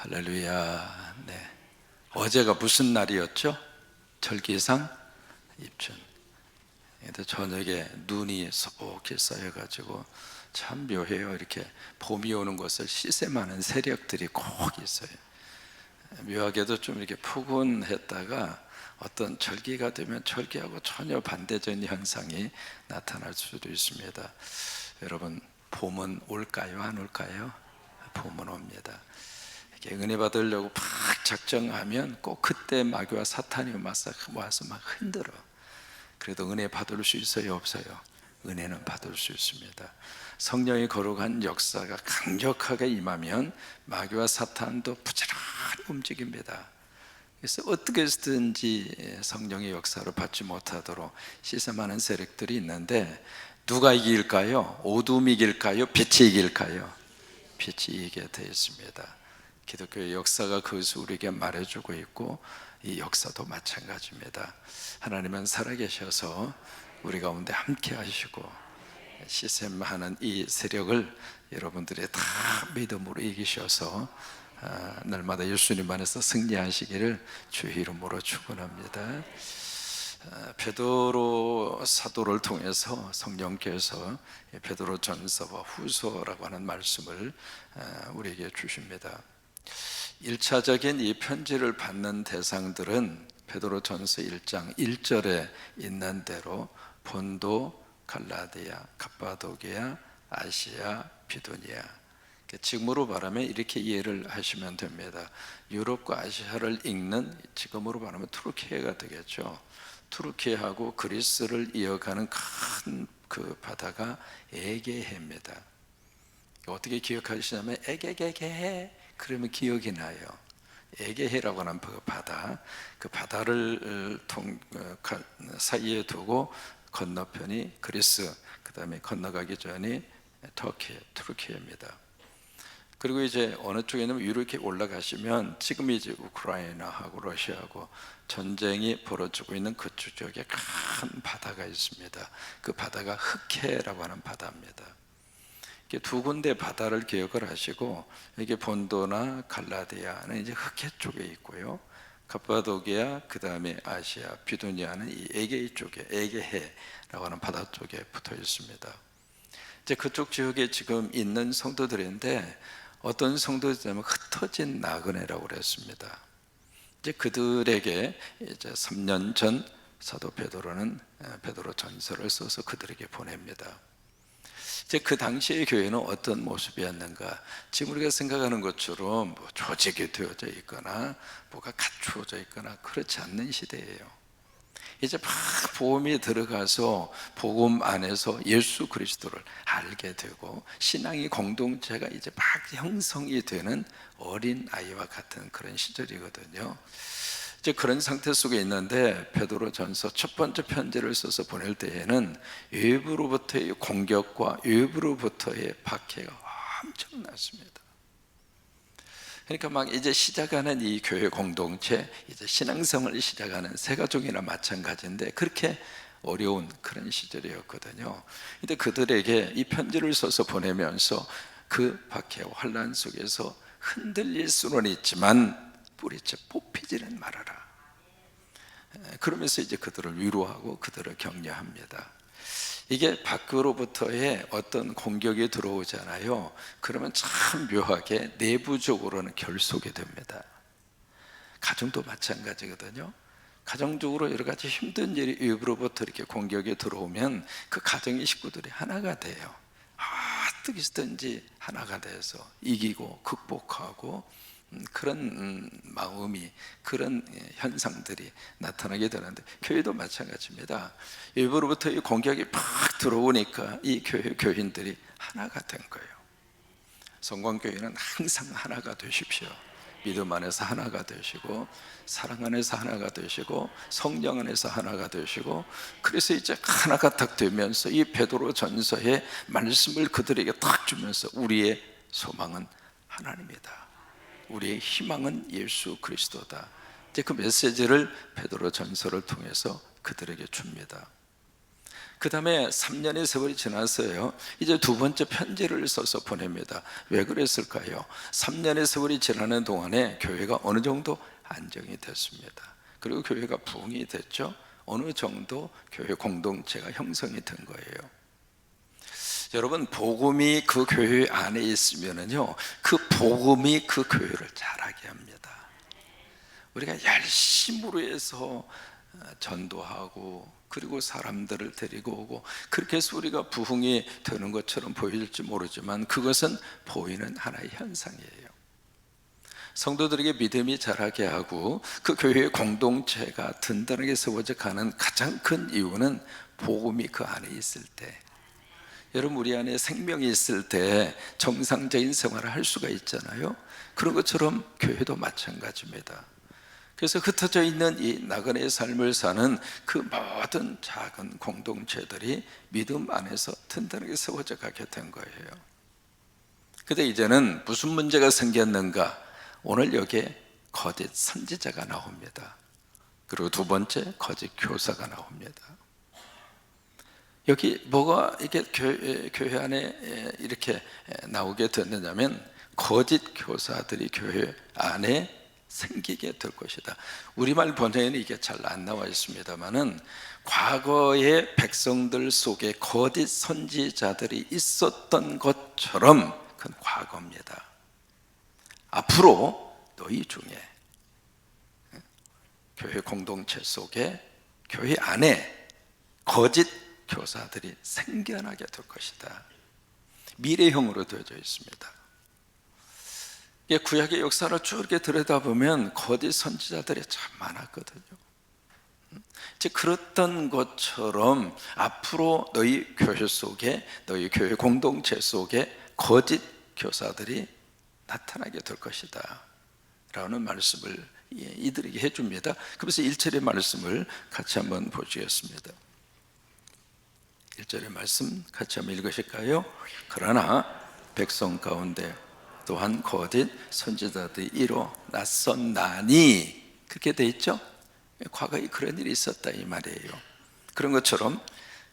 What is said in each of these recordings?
할렐루야. 네. 어제가 무슨 날이었죠? 절기상 입춘. 근데 저녁에 눈이 소복히 쌓여가지고 참 묘해요. 이렇게 봄이 오는 것을 시샘하는 세력들이 꼭 있어요. 묘하게도 좀 이렇게 푸근했다가 어떤 절기가 되면 절기하고 전혀 반대적인 현상이 나타날 수도 있습니다. 여러분, 봄은 올까요? 안 올까요? 봄은 옵니다. 이렇게 은혜 받으려고 막 작정하면 꼭 그때 마귀와 사탄이 와서 막 흔들어. 그래도 은혜 받을 수 있어요, 없어요? 은혜는 받을 수 있습니다. 성령이 거룩한 역사가 강력하게 임하면 마귀와 사탄도 부지런히 움직입니다. 그래서 어떻게 해서든지 성령의 역사를 받지 못하도록 시샘하는 세력들이 있는데, 누가 이길까요? 어둠이 이길까요? 빛이 이길까요? 빛이 이기게 되어 있습니다. 기독교의 역사가 그것을 우리에게 말해주고 있고, 이 역사도 마찬가지입니다. 하나님은 살아계셔서 우리 가운데 함께 하시고 시샘하는 이 세력을 여러분들이 다 믿음으로 이기셔서 날마다 예수님 안에서 승리하시기를 주의 이름으로 축원합니다. 베드로 사도를 통해서 성령께서 베드로 전서와 후서라고 하는 말씀을 우리에게 주십니다. 1차적인 이 편지를 받는 대상들은 베드로 전서 1장 1절에 있는 대로 본도, 갈라디아, 갑바도기아, 아시아, 비두니아. 지금으로 말하면 이렇게 이해를 하시면 됩니다. 유럽과 아시아를 잇는, 지금으로 말하면 투르키예가 되겠죠. 투르키예하고 그리스를 이어가는 큰 그 바다가 에게해입니다. 어떻게 기억하시냐면 에게게게 그러면 기억이 나요. 에게해라고 하는 그 바다, 그 바다를 사이에 두고 건너편이 그리스, 그 다음에 건너가기 전이 투르키예입니다. 그리고 이제 어느 쪽에는 위로 이렇게 올라가시면 지금 이제 우크라이나하고 러시아하고 전쟁이 벌어지고 있는 그쪽 지역에 큰 바다가 있습니다. 그 바다가 흑해라고 하는 바다입니다. 두 군데 바다를 기억을 하시고, 이게 본도나 갈라디아는 이제 흑해 쪽에 있고요, 갑바도기아, 그 다음에 아시아, 비두니아는 이 에게해 쪽에, 에게해라고 하는 바다 쪽에 붙어 있습니다. 이제 그쪽 지역에 지금 있는 성도들인데, 어떤 성도들은 흩어진 나그네라고 그랬습니다. 이제 그들에게 이제 3년 전 사도 베드로는 베드로 전서를 써서 그들에게 보냅니다. 이제 그 당시의 교회는 어떤 모습이었는가? 지금 우리가 생각하는 것처럼 뭐 조직이 되어져 있거나 뭐가 갖추어져 있거나 그렇지 않는 시대예요. 이제 막 복음이 들어가서 복음 안에서 예수 그리스도를 알게 되고 신앙의 공동체가 이제 막 형성이 되는 어린 아이와 같은 그런 시절이거든요. 이제 그런 상태 속에 있는데, 베드로 전서 첫 번째 편지를 써서 보낼 때에는 외부로부터의 공격과 외부로부터의 박해가 엄청났습니다. 그러니까 막 이제 시작하는 이 교회 공동체, 이제 신앙생활을 시작하는 새 가족이나 마찬가지인데, 그렇게 어려운 그런 시절이었거든요. 근데 그들에게 이 편지를 써서 보내면서 그 박해와 환난 속에서 흔들릴 수는 있지만 뿌리째 뽑히지는 말아라. 그러면서 이제 그들을 위로하고 그들을 격려합니다. 이게 밖으로부터의 어떤 공격이 들어오잖아요. 그러면 참 묘하게 내부적으로는 결속이 됩니다. 가정도 마찬가지거든요. 가정적으로 여러 가지 힘든 일이 외부로부터 이렇게 공격이 들어오면 그 가정의 식구들이 하나가 돼요. 어떻게든지 하나가 돼서 이기고 극복하고 그런 마음이, 그런 현상들이 나타나게 되는데, 교회도 마찬가지입니다. 외부로부터 이 공격이 팍 들어오니까 이 교인들이 하나가 된 거예요. 성광교회는 항상 하나가 되십시오. 믿음 안에서 하나가 되시고, 사랑 안에서 하나가 되시고, 성령 안에서 하나가 되시고, 그래서 이제 하나가 딱 되면서 이 베드로 전서의 말씀을 그들에게 딱 주면서 우리의 소망은 하나님이다, 우리의 희망은 예수 그리스도다, 이제 그 메시지를 베드로 전서를 통해서 그들에게 줍니다. 그 다음에 3년의 세월이 지났어요. 이제 두 번째 편지를 써서 보냅니다. 왜 그랬을까요? 3년의 세월이 지나는 동안에 교회가 어느 정도 안정이 됐습니다. 그리고 교회가 부흥이 됐죠. 어느 정도 교회 공동체가 형성이 된 거예요. 여러분, 복음이 그 교회 안에 있으면은요, 그 복음이 그 교회를 자라게 합니다. 우리가 열심으로 해서 전도하고 그리고 사람들을 데리고 오고 그렇게 해서 우리가 부흥이 되는 것처럼 보일지 모르지만 그것은 보이는 하나의 현상이에요. 성도들에게 믿음이 자라게 하고 그 교회의 공동체가 든든하게 세워져 가는 가장 큰 이유는 복음이 그 안에 있을 때, 여러분, 우리 안에 생명이 있을 때 정상적인 생활을 할 수가 있잖아요. 그런 것처럼 교회도 마찬가지입니다. 그래서 흩어져 있는 이 나그네의 삶을 사는 그 모든 작은 공동체들이 믿음 안에서 든든하게 세워져 가게 된 거예요. 근데 이제는 무슨 문제가 생겼는가? 오늘 여기에 거짓 선지자가 나옵니다. 그리고 두 번째, 거짓 교사가 나옵니다. 여기 뭐가 이게 교회 안에 이렇게 나오게 됐느냐면 거짓 교사들이 교회 안에 생기게 될 것이다. 우리말 번역에는 이게 잘 안 나와 있습니다만은 과거의 백성들 속에 거짓 선지자들이 있었던 것처럼 그건 과거입니다. 앞으로 너희 중에 교회 공동체 속에 교회 안에 거짓 교사들이 생겨나게 될 것이다. 미래형으로 되어져 있습니다. 구약의 역사를 쭉 이렇게 들여다보면 거짓 선지자들이 참 많았거든요. 즉 그랬던 것처럼 앞으로 너희 교회 속에, 너희 교회 공동체 속에 거짓 교사들이 나타나게 될 것이다 라는 말씀을 이들에게 해줍니다. 그래서 1절의 말씀을 같이 한번 보시겠습니다. 1절의 말씀 같이 한번 읽으실까요? 그러나 백성 가운데 또한 거짓 선지자들이 일어났었나니, 그렇게 돼 있죠? 과거에 그런 일이 있었다 이 말이에요. 그런 것처럼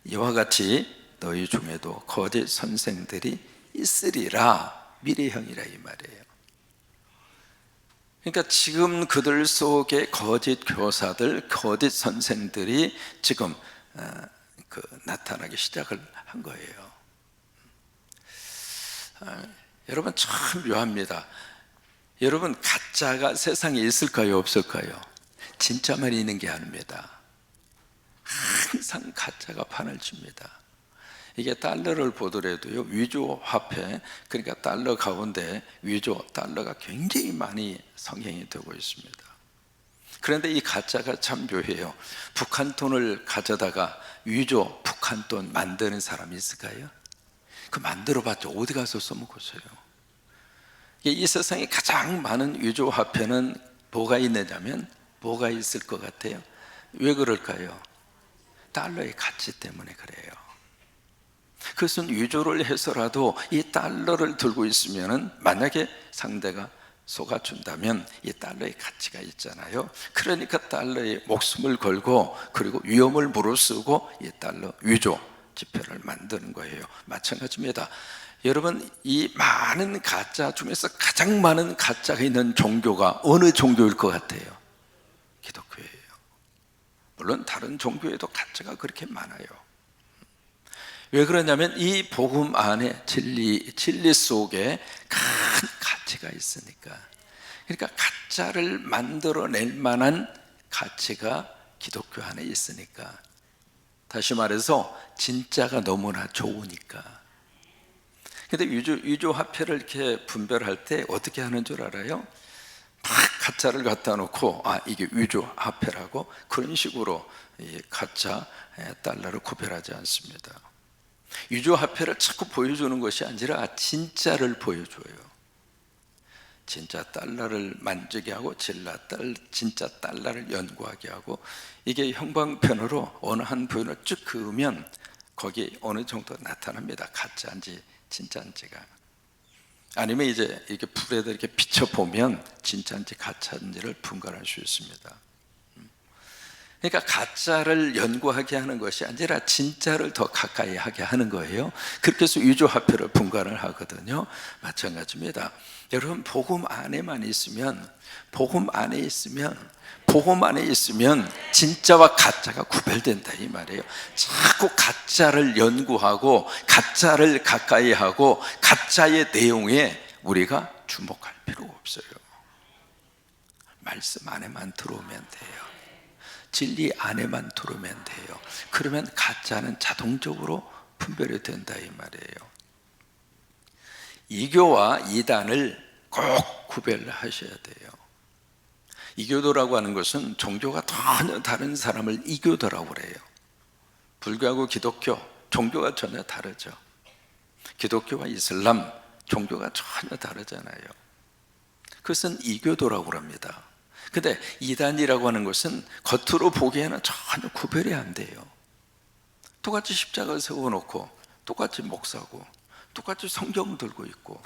이와 같이 너희 중에도 거짓 선생들이 있으리라, 미래형이라 이 말이에요. 그러니까 지금 그들 속에 거짓 교사들, 거짓 선생들이 지금 나타나기 시작을 한 거예요. 여러분, 참 묘합니다. 여러분, 가짜가 세상에 있을까요, 없을까요? 진짜만 있는 게 아닙니다. 항상 가짜가 판을 칩니다. 이게 달러를 보더라도요, 위조 화폐, 그러니까 달러 가운데 위조 달러가 굉장히 많이 성행이 되고 있습니다. 그런데 이 가짜가 참 묘해요. 북한 돈을 가져다가 위조 북한 돈 만드는 사람이 있을까요? 그 만들어봤자 어디 가서 써먹었어요? 이 세상에 가장 많은 위조 화폐는 뭐가 있느냐면 뭐가 있을 것 같아요? 왜 그럴까요? 달러의 가치 때문에 그래요. 그것은 위조를 해서라도 이 달러를 들고 있으면 만약에 상대가 속아준다면 이 달러의 가치가 있잖아요. 그러니까 달러에 목숨을 걸고 그리고 위험을 무릅쓰고 이 달러 위조 지폐를 만드는 거예요. 마찬가지입니다. 여러분, 이 많은 가짜 중에서 가장 많은 가짜가 있는 종교가 어느 종교일 것 같아요? 기독교예요. 물론 다른 종교에도 가짜가 그렇게 많아요. 왜 그러냐면 이 복음 안에 진리 속에 큰 가치가 있으니까. 그러니까 가짜를 만들어낼 만한 가치가 기독교 안에 있으니까. 다시 말해서 진짜가 너무나 좋으니까. 근데 위조 화폐를 이렇게 분별할 때 어떻게 하는 줄 알아요? 막 가짜를 갖다 놓고 이게 위조 화폐라고 그런 식으로 이 가짜 달러를 구별하지 않습니다. 위조 화폐를 자꾸 보여주는 것이 아니라 진짜를 보여줘요. 진짜 달러를 만지게 하고 진짜 달러를 연구하게 하고, 이게 형광펜으로 어느 한 부분을 쭉 그으면 거기 어느 정도 나타납니다. 가짜인지 진짜인지가. 아니면 이제 이렇게 불에다 이렇게 비춰보면 진짜인지 가짜인지를 분간할 수 있습니다. 그러니까 가짜를 연구하게 하는 것이 아니라 진짜를 더 가까이 하게 하는 거예요. 그렇게 해서 유조화폐를 분간을 하거든요. 마찬가지입니다. 여러분, 복음 안에만 있으면, 복음 안에 있으면 진짜와 가짜가 구별된다 이 말이에요. 자꾸 가짜를 연구하고 가짜를 가까이 하고 가짜의 내용에 우리가 주목할 필요가 없어요. 말씀 안에만 들어오면 돼요. 진리 안에만 들어오면 돼요. 그러면 가짜는 자동적으로 분별이 된다 이 말이에요. 이교와 이단을 꼭 구별하셔야 돼요. 이교도라고 하는 것은 종교가 전혀 다른 사람을 이교도라고 그래요. 불교하고 기독교, 종교가 전혀 다르죠. 기독교와 이슬람, 종교가 전혀 다르잖아요. 그것은 이교도라고 합니다. 근데 이단이라고 하는 것은 겉으로 보기에는 전혀 구별이 안 돼요. 똑같이 십자가를 세워놓고 똑같이 목사고 똑같이 성경 들고 있고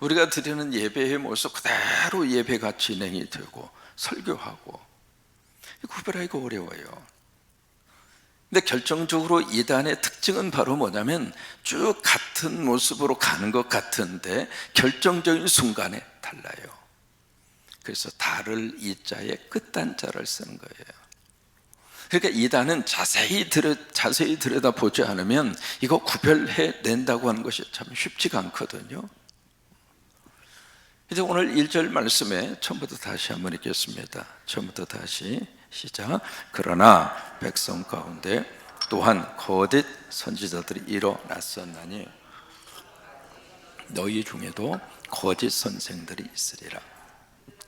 우리가 드리는 예배의 모습 그대로 예배가 진행이 되고 설교하고 구별하기가 어려워요. 근데 결정적으로 이단의 특징은 바로 뭐냐면 쭉 같은 모습으로 가는 것 같은데 결정적인 순간에 달라요. 그래서 다를 이자에 끝단자를 쓰는 거예요. 그러니까 이단은 자세히 들여다보지 않으면 이거 구별해 낸다고 하는 것이 참 쉽지가 않거든요. 이제 오늘 1절 말씀에 처음부터 다시 한번 읽겠습니다. 처음부터 다시 시작. 그러나 백성 가운데 또한 거짓 선지자들이 일어났었나니 너희 중에도 거짓 선생들이 있으리라.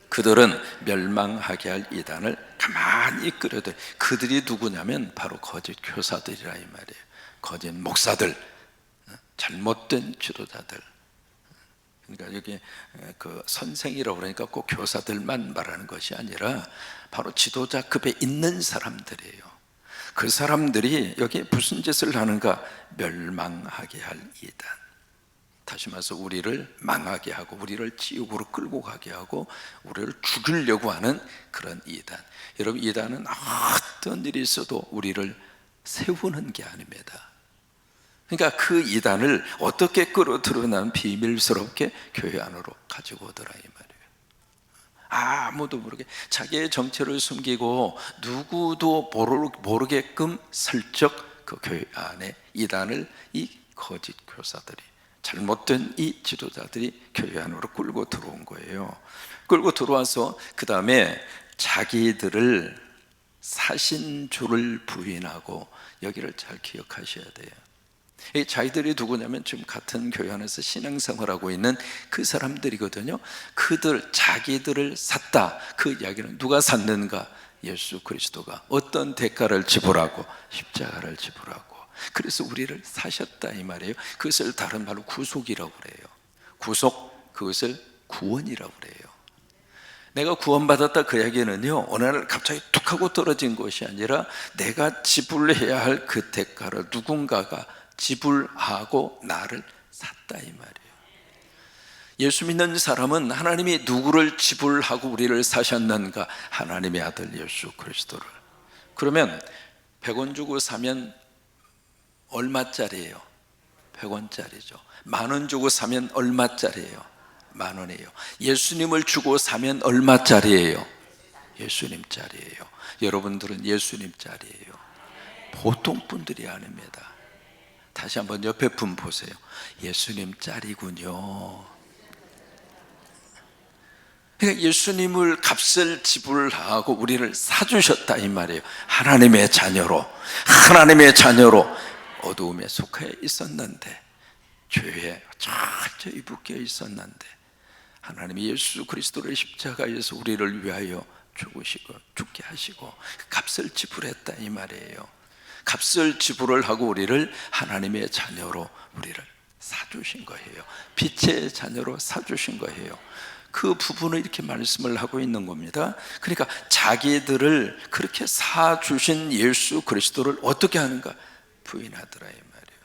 그들은 멸망하게 할 이단을 가만히 이끌어도 그들이 누구냐면 바로 거짓 교사들이라 이 말이에요. 거짓 목사들, 잘못된 지도자들. 그러니까 여기 그 선생이라고 그러니까 꼭 교사들만 말하는 것이 아니라 바로 지도자급에 있는 사람들이에요. 그 사람들이 여기 무슨 짓을 하는가? 멸망하게 할 이단. 다시 말해서 우리를 망하게 하고 우리를 지옥으로 끌고 가게 하고 우리를 죽이려고 하는 그런 이단. 여러분, 이단은 어떤 일이 있어도 우리를 세우는 게 아닙니다. 그러니까 그 이단을 어떻게 끌어들여나는 비밀스럽게 교회 안으로 가지고 오더라 이 말이에요. 아무도 모르게 자기의 정체를 숨기고 누구도 모르게끔 슬쩍 그 교회 안에 이단을 이 거짓 교사들이 잘못된 이 지도자들이 교회 안으로 끌고 들어온 거예요. 끌고 들어와서 그 다음에 자기들을 사신주를 부인하고 여기를 잘 기억하셔야 돼요. 이 자기들이 누구냐면 지금 같은 교회 안에서 신앙생활하고 있는 그 사람들이거든요. 그들 자기들을 샀다. 그 이야기는 누가 샀는가? 예수 그리스도가 어떤 대가를 지불하고 십자가를 지불하고 그래서 우리를 사셨다 이 말이에요. 그것을 다른 말로 구속이라고 그래요. 구속, 그것을 구원이라고 그래요. 내가 구원받았다 그 이야기는요 어느 날 갑자기 툭 하고 떨어진 것이 아니라 내가 지불해야 할 그 대가를 누군가가 지불하고 나를 샀다 이 말이에요. 예수 믿는 사람은 하나님이 누구를 지불하고 우리를 사셨는가? 하나님의 아들 예수 그리스도를. 그러면 100원 주고 사면 얼마짜리예요? 100원짜리죠. 10,000원 주고 사면 얼마짜리예요? 10,000원이에요. 예수님을 주고 사면 얼마짜리예요? 예수님짜리예요. 여러분들은 예수님짜리예요. 보통 분들이 아닙니다. 다시 한번 옆에 분 보세요. 예수님짜리군요. 그러니까 예수님을 값을 지불하고 우리를 사주셨다 이 말이에요. 하나님의 자녀로 어두움에 속해 있었는데 죄에 철저히 묶여 있었는데 하나님이 예수 그리스도를 십자가에서 우리를 위하여 죽으시고 죽게 하시고 값을 지불했다 이 말이에요. 값을 지불을 하고 우리를 하나님의 자녀로 우리를 사주신 거예요. 빛의 자녀로 사주신 거예요. 그 부분을 이렇게 말씀을 하고 있는 겁니다. 그러니까 자기들을 그렇게 사주신 예수 그리스도를 어떻게 하는가? 부인하더라 이 말이에요.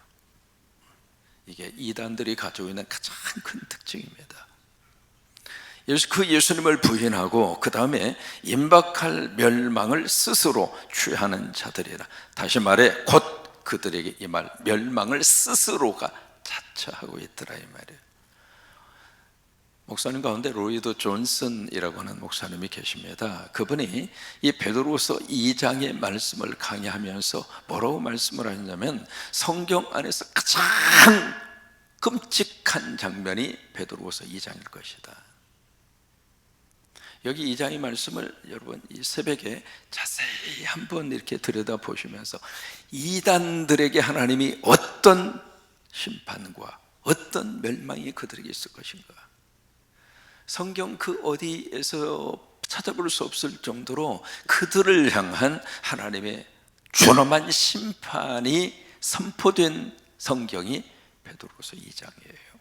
이게 이단들이 가지고 있는 가장 큰 특징입니다. 그 예수님을 부인하고 그 다음에 임박할 멸망을 스스로 취하는 자들이라. 다시 말해 곧 그들에게 임할 멸망을 스스로가 자처하고 있더라 이 말이에요. 목사님 가운데 로이드 존슨이라고 하는 목사님이 계십니다. 그분이 이 베드로서 2장의 말씀을 강의하면서 뭐라고 말씀을 하냐면, 성경 안에서 가장 끔찍한 장면이 베드로서 2장일 것이다. 여기 2장의 말씀을 여러분 이 새벽에 자세히 한번 이렇게 들여다보시면서 이단들에게 하나님이 어떤 심판과 어떤 멸망이 그들에게 있을 것인가, 성경 그 어디에서 찾아볼 수 없을 정도로 그들을 향한 하나님의 존엄한 심판이 선포된 성경이 베드로서 2장이에요.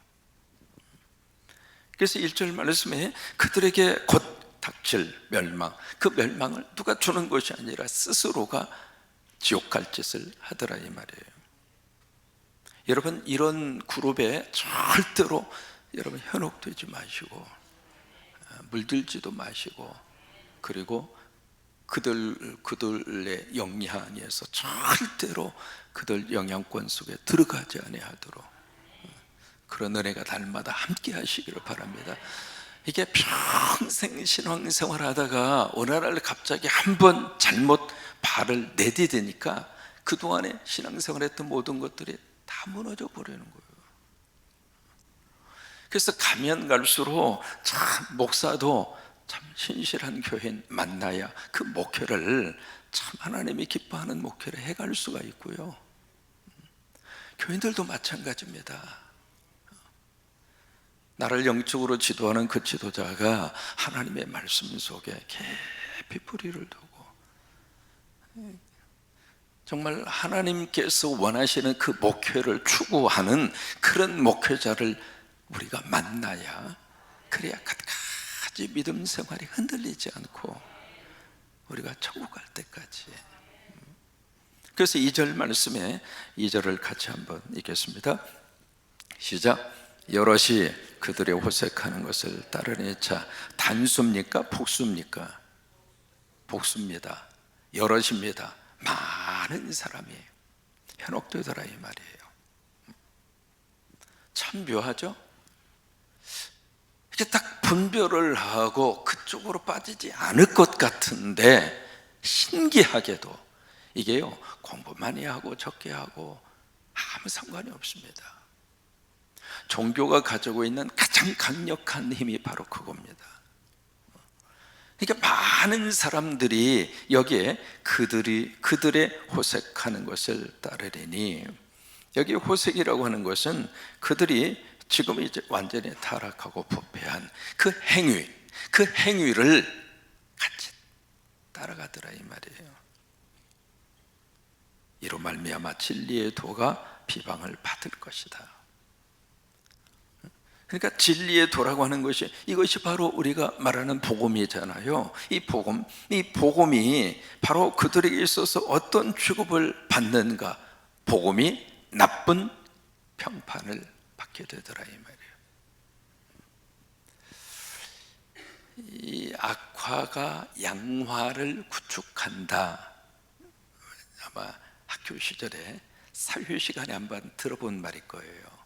그래서 1절 말씀에 그들에게 곧 닥칠 멸망, 그 멸망을 누가 주는 것이 아니라 스스로가 지옥 갈 짓을 하더라 이 말이에요. 여러분, 이런 그룹에 절대로 여러분 현혹되지 마시고 물들지도 마시고, 그리고 그들의 영향에서 절대로 그들 영향권 속에 들어가지 아니하도록 그런 은혜가 날마다 함께 하시기를 바랍니다. 이게 평생 신앙생활 하다가 어느 날 갑자기 한번 잘못 발을 내디디니까 그동안에 신앙생활 했던 모든 것들이 다 무너져 버리는 거예요. 그래서 가면 갈수록 참 목사도 참 신실한 교인 만나야 그 목회를 참 하나님이 기뻐하는 목회를 해갈 수가 있고요. 교인들도 마찬가지입니다. 나를 영적으로 지도하는 그 지도자가 하나님의 말씀 속에 깊이 뿌리를 두고 정말 하나님께서 원하시는 그 목회를 추구하는 그런 목회자를 우리가 만나야, 그래야 끝까지 믿음 생활이 흔들리지 않고 우리가 천국 갈 때까지. 그래서 2절 말씀에 2절을 같이 한번 읽겠습니다. 시작. 여럿이 그들의 호색하는 것을 따르니, 자, 단수입니까 복수입니까? 복수입니다. 여럿입니다. 많은 사람이 현혹되더라 이 말이에요. 참 묘하죠? 이렇게 딱 분별을 하고 그쪽으로 빠지지 않을 것 같은데, 신기하게도 이게요, 공부 많이 하고 적게 하고 아무 상관이 없습니다. 종교가 가지고 있는 가장 강력한 힘이 바로 그겁니다. 그러니까 많은 사람들이 여기에 그들의 호색하는 것을 따르리니, 여기 호색이라고 하는 것은 그들이 지금 이제 완전히 타락하고 부패한 그 행위를 같이 따라가더라 이 말이에요. 이로 말미암아 진리의 도가 비방을 받을 것이다. 그러니까 진리의 도라고 하는 것이, 이것이 바로 우리가 말하는 복음이잖아요. 이 복음이 바로 그들에게 있어서 어떤 취급을 받는가? 복음이 나쁜 평판을 받게 되더라 이 말이에요. 이 악화가 양화를 구축한다. 아마 학교 시절에 사회 시간에 한번 들어본 말일 거예요.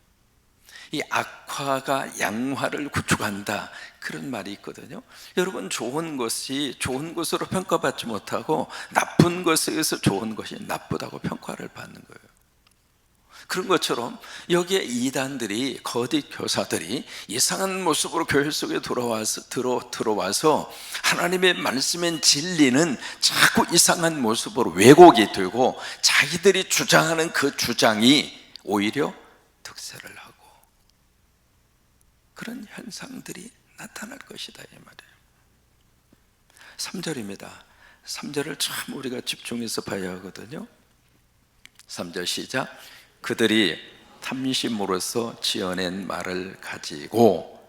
이 악화가 양화를 구축한다, 그런 말이 있거든요. 여러분, 좋은 것이 좋은 것으로 평가받지 못하고 나쁜 것에 의해서 좋은 것이 나쁘다고 평가를 받는 거예요. 그런 것처럼 여기에 이단들이, 거짓 교사들이 이상한 모습으로 교회 속에 들어와서 하나님의 말씀인 진리는 자꾸 이상한 모습으로 왜곡이 되고 자기들이 주장하는 그 주장이 오히려 득세를 하고 그런 현상들이 나타날 것이다 이 말이에요. 3절입니다. 3절을 참 우리가 집중해서 봐야 하거든요. 3절 시작. 그들이 탐심으로써 지어낸 말을 가지고,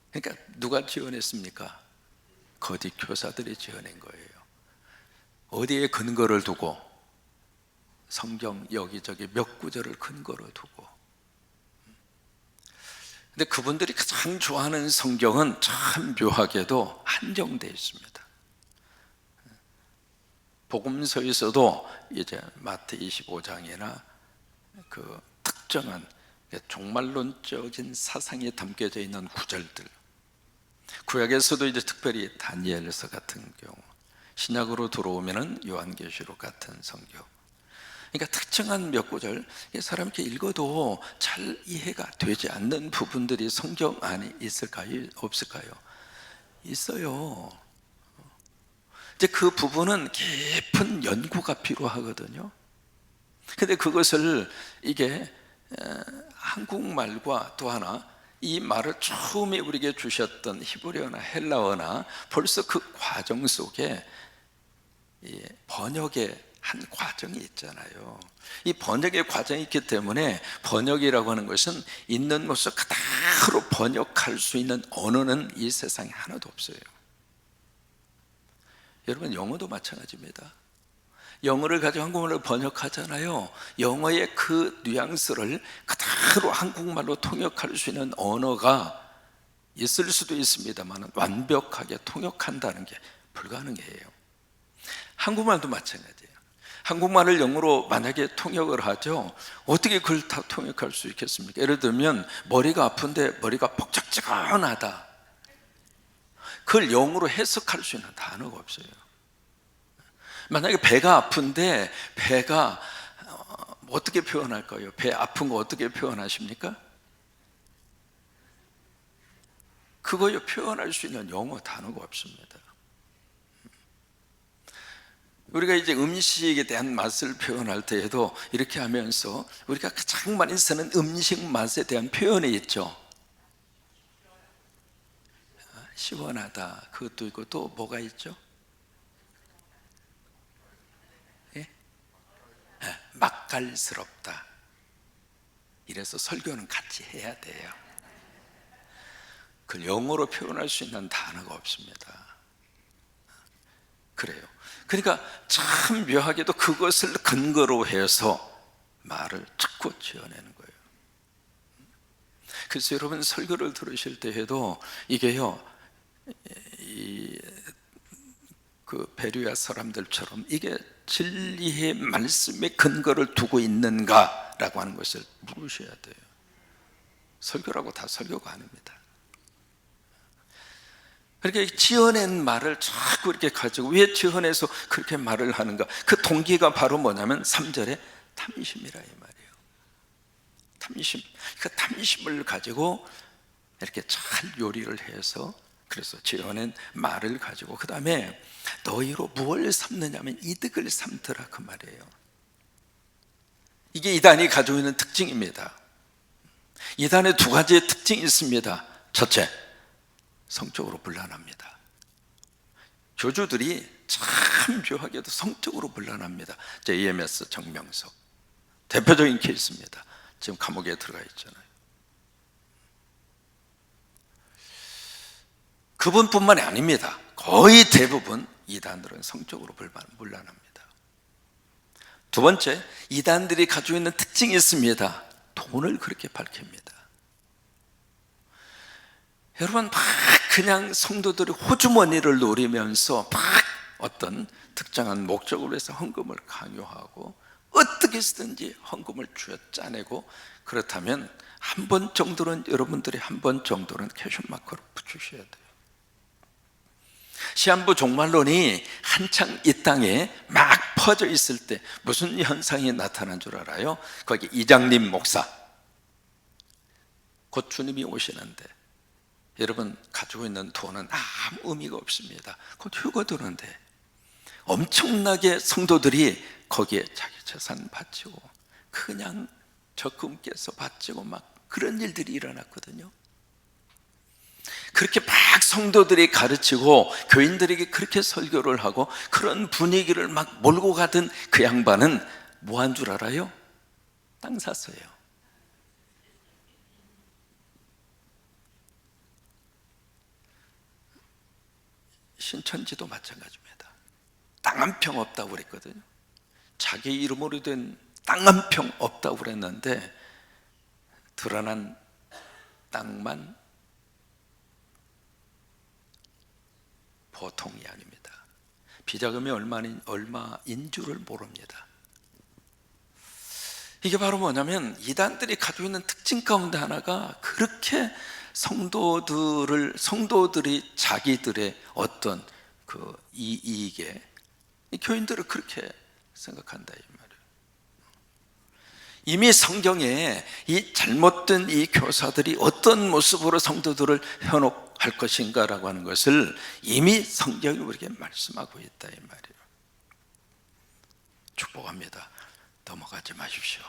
그러니까 누가 지어냈습니까? 거짓 교사들이 지어낸 거예요. 어디에 근거를 두고? 성경 여기저기 몇 구절을 근거로 두고. 근데 그분들이 가장 좋아하는 성경은 참 묘하게도 한정되어 있습니다. 복음서에서도 이제 마태 25장이나 그 특정한 종말론적인 사상이 담겨져 있는 구절들, 구약에서도 이제 특별히 다니엘서 같은 경우, 신약으로 들어오면은 요한계시록 같은 성경, 그러니까 특정한 몇 구절 사람께 읽어도 잘 이해가 되지 않는 부분들이 성경 안에 있을까요? 없을까요? 있어요. 이제 그 부분은 깊은 연구가 필요하거든요. 근데 그것을 이게 한국말과 또 하나 이 말을 처음에 우리에게 주셨던 히브리어나 헬라어나 벌써 그 과정 속에 번역의 한 과정이 있잖아요. 이 번역의 과정이 있기 때문에 번역이라고 하는 것은 있는 것을 그대로 번역할 수 있는 언어는 이 세상에 하나도 없어요. 여러분, 영어도 마찬가지입니다. 영어를 가지고 한국말로 번역하잖아요. 영어의 그 뉘앙스를 그대로 한국말로 통역할 수 있는 언어가 있을 수도 있습니다만 완벽하게 통역한다는 게 불가능해요. 한국말도 마찬가지예요. 한국말을 영어로 만약에 통역을 하죠, 어떻게 그걸 다 통역할 수 있겠습니까? 예를 들면 머리가 아픈데 머리가 뻑적지근하다, 그걸 영어로 해석할 수 있는 단어가 없어요. 만약에 배가 아픈데 배가 어떻게 표현할까요? 배 아픈 거 어떻게 표현하십니까? 그거요 표현할 수 있는 영어 단어가 없습니다. 우리가 이제 음식에 대한 맛을 표현할 때에도 이렇게 하면서 우리가 가장 많이 쓰는 음식 맛에 대한 표현이 있죠. 시원하다, 그것도 있고 또 뭐가 있죠? 예? 맛깔스럽다. 이래서 설교는 같이 해야 돼요. 그걸 영어로 표현할 수 있는 단어가 없습니다. 그래요. 그러니까 참 묘하게도 그것을 근거로 해서 말을 자꾸 지어내는 거예요. 그래서 여러분 설교를 들으실 때에도 이게요, 그 베르야 사람들처럼 이게 진리의 말씀에 근거를 두고 있는가라고 하는 것을 물으셔야 돼요. 설교라고 다 설교가 아닙니다. 그렇게 지어낸 말을 자꾸 이렇게 가지고 왜 지어내서 그렇게 말을 하는가? 그 동기가 바로 뭐냐면 3절에 탐심이라 이 말이에요. 탐심. 그 탐심을 가지고 이렇게 잘 요리를 해서 그래서 지어낸 말을 가지고 그 다음에 너희로 무엇을 삼느냐면 이득을 삼더라 그 말이에요. 이게 이단이 가지고 있는 특징입니다. 이단에 두 가지의 특징이 있습니다. 첫째, 성적으로 불란합니다. 교주들이 참 묘하게도 성적으로 불란합니다. EMS 정명석 대표적인 케이스입니다. 지금 감옥에 들어가 있잖아요. 그분뿐만이 아닙니다. 거의 대부분 이단들은 성적으로 불란합니다. 두 번째, 이단들이 가지고 있는 특징이 있습니다. 돈을 그렇게 밝힙니다. 여러분, 막 그냥 성도들이 호주머니를 노리면서 막 어떤 특정한 목적을 위해서 헌금을 강요하고 어떻게 쓰든지 헌금을 쥐어짜내고, 그렇다면 한 번 정도는 여러분들이 한 번 정도는 캐션마크를 붙이셔야 돼요. 시한부 종말론이 한창 이 땅에 막 퍼져 있을 때 무슨 현상이 나타난 줄 알아요? 거기 이장님 목사, 곧 주님이 오시는데 여러분 가지고 있는 돈은 아무 의미가 없습니다. 곧 휴가 도는데 엄청나게 성도들이 거기에 자기 재산 바치고 그냥 적금 깨서 바치고 막 그런 일들이 일어났거든요. 그렇게 막 성도들이 가르치고 교인들에게 그렇게 설교를 하고 그런 분위기를 막 몰고 가던 그 양반은 뭐 한 줄 알아요? 땅 샀어요. 신천지도 마찬가지입니다. 땅 한 평 없다고 그랬거든요. 자기 이름으로 된 땅 한 평 없다고 그랬는데 드러난 땅만 보통이 아닙니다. 비자금이 얼마인 줄을 모릅니다. 이게 바로 뭐냐면 이단들이 가지고 있는 특징 가운데 하나가 그렇게 성도들이 자기들의 어떤 그 이익에 교인들을 그렇게 생각한다 이 말이에요. 이미 성경에 이 잘못된 이 교사들이 어떤 모습으로 성도들을 현혹할 것인가라고 하는 것을 이미 성경이 우리에게 말씀하고 있다 이 말이에요. 축복합니다. 넘어가지 마십시오.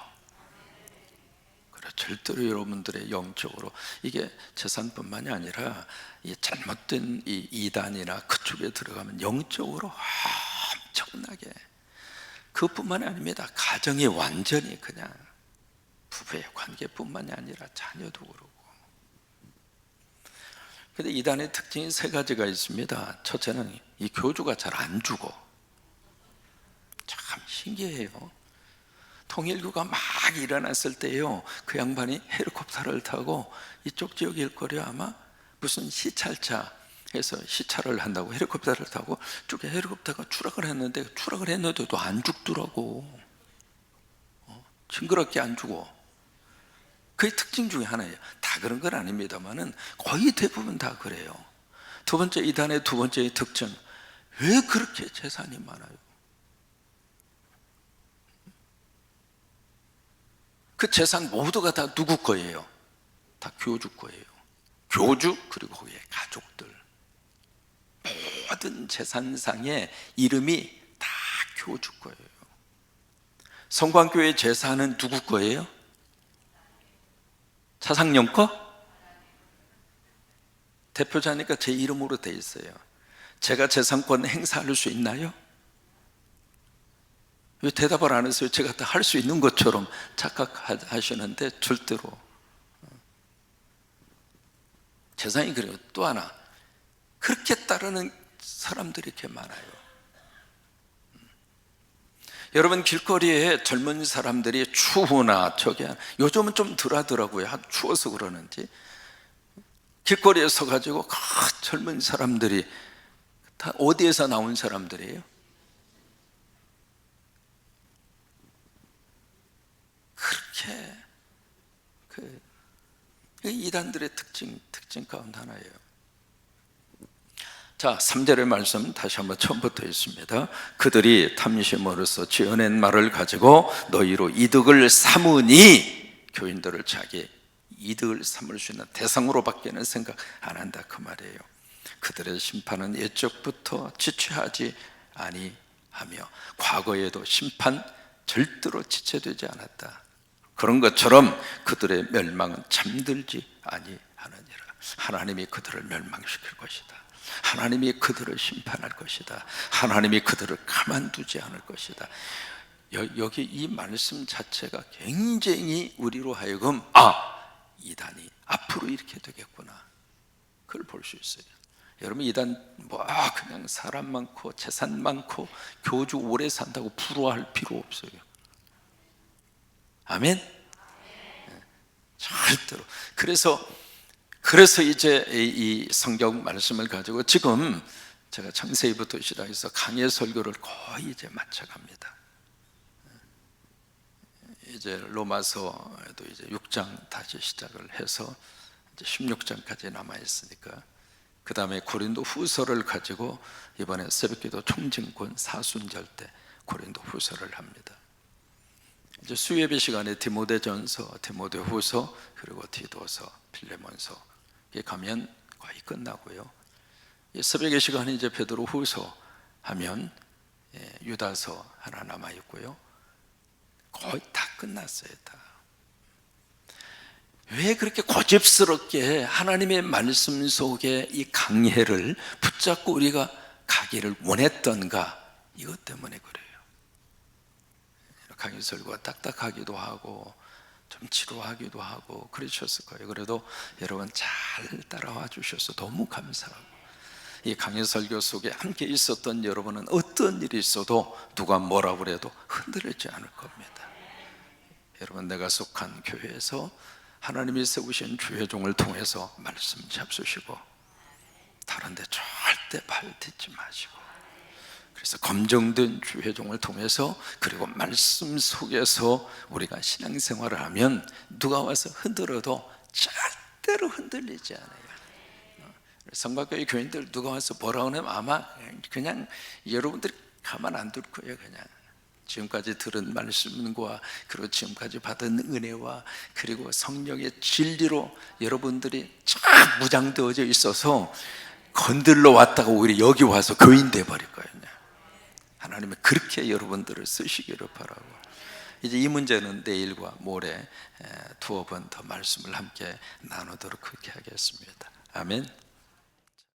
그래, 절대로 여러분들의 영적으로 이게 재산뿐만이 아니라 이 잘못된 이 이단이나 그쪽에 들어가면 영적으로 엄청나게, 그것뿐만이 아닙니다. 가정이 완전히 그냥 부부의 관계뿐만이 아니라 자녀도 그렇고. 근데 이단의 특징이 세 가지가 있습니다. 첫째는 이 교주가 잘 안 죽어. 참 신기해요. 통일교가 막 일어났을 때요, 그 양반이 헬리콥터를 타고 이쪽 지역 일거리에 아마 무슨 시찰차 해서 시찰을 한다고 헬리콥터를 타고 쭉 헬리콥터가 추락을 했는데도 안 죽더라고. 징그럽게 안 죽어. 그게 특징 중에 하나예요. 다 그런 건 아닙니다만은 거의 대부분 다 그래요. 두 번째, 이단의 두 번째 특징, 왜 그렇게 재산이 많아요? 그 재산 모두가 다 누구 거예요? 다 교주 거예요. 교주 그리고 거기에 가족들. 모든 재산상의 이름이 다 교주 거예요. 성광교회 재산은 누구 거예요? 차상령 거? 대표자니까 제 이름으로 돼 있어요. 제가 재산권 행사할 수 있나요? 왜 대답을 안 해서요? 제가 다 할 수 있는 것처럼 착각하시는데 절대로. 재산이 그래요. 또 하나, 그렇게 따르는 사람들이 이렇게 많아요. 여러분, 길거리에 젊은 사람들이 추후나 요즘은 좀 덜 하더라고요. 추워서 그러는지. 길거리에 서가지고 젊은 사람들이 다 어디에서 나온 사람들이에요? 그렇게 그 이단들의 특징 가운데 하나예요. 자, 3절의 말씀 다시 한번 처음부터 있습니다. 그들이 탐심으로써 지어낸 말을 가지고 너희로 이득을 삼으니, 교인들을 자기 이득을 삼을 수 있는 대상으로 밖에는 생각 안 한다 그 말이에요. 그들의 심판은 옛적부터 지체하지 아니하며 과거에도 심판 절대로 지체되지 않았다. 그런 것처럼 그들의 멸망은 잠들지 아니하느니라. 하나님이 그들을 멸망시킬 것이다. 하나님이 그들을 심판할 것이다. 하나님이 그들을 가만두지 않을 것이다. 여기 이 말씀 자체가 굉장히 우리로 하여금 이단이 앞으로 이렇게 되겠구나, 그걸 볼 수 있어요. 여러분, 이단 그냥 사람 많고 재산 많고 교주 오래 산다고 부러워할 필요 없어요. 아멘? 절대로. 그래서 이제 이 성경 말씀을 가지고 지금 제가 창세기부터 시작해서 강해 설교를 거의 이제 마쳐갑니다. 이제 로마서에도 이제 6장 다시 시작을 해서 이제 16장까지 남아 있으니까, 그 다음에 고린도 후서를 가지고 이번에 새벽기도 총진권 사순절 때 고린도 후서를 합니다. 이제 수요예배 시간에 디모데전서, 디모데후서, 그리고 디도서, 필레몬서 이게 가면 거의 끝나고요. 새벽의 시간에 이제 베드로후서 하면 유다서 하나 남아 있고요. 거의 다 끝났어요, 다. 왜 그렇게 고집스럽게 하나님의 말씀 속에 이 강해를 붙잡고 우리가 가기를 원했던가? 이것 때문에 그래요. 강의 설교가 딱딱하기도 하고 좀 지루하기도 하고 그러셨을 거예요. 그래도 여러분 잘 따라와 주셔서 너무 감사하고, 이 강의 설교 속에 함께 있었던 여러분은 어떤 일이 있어도 누가 뭐라고 그래도 흔들리지 않을 겁니다. 여러분, 내가 속한 교회에서 하나님이 세우신 주의 종을 통해서 말씀 잡수시고 다른 데 절대 발 딛지 마시고, 그래서 검증된 주의 종을 통해서 그리고 말씀 속에서 우리가 신앙생활을 하면 누가 와서 흔들어도 절대로 흔들리지 않아요. 성곽교회 교인들 누가 와서 뭐라 하면 아마 그냥 여러분들이 가만 안 둘 거예요. 그냥 지금까지 들은 말씀과 그리고 지금까지 받은 은혜와 그리고 성령의 진리로 여러분들이 쫙 무장되어져 있어서 건들러 왔다가 오히려 여기 와서 교인 돼 버릴 거예요. 하나님은 그렇게 여러분들을 쓰시기를 바라고, 이제 이 문제는 내일과 모레 두어 번 더 말씀을 함께 나누도록 그렇게 하겠습니다. 아멘.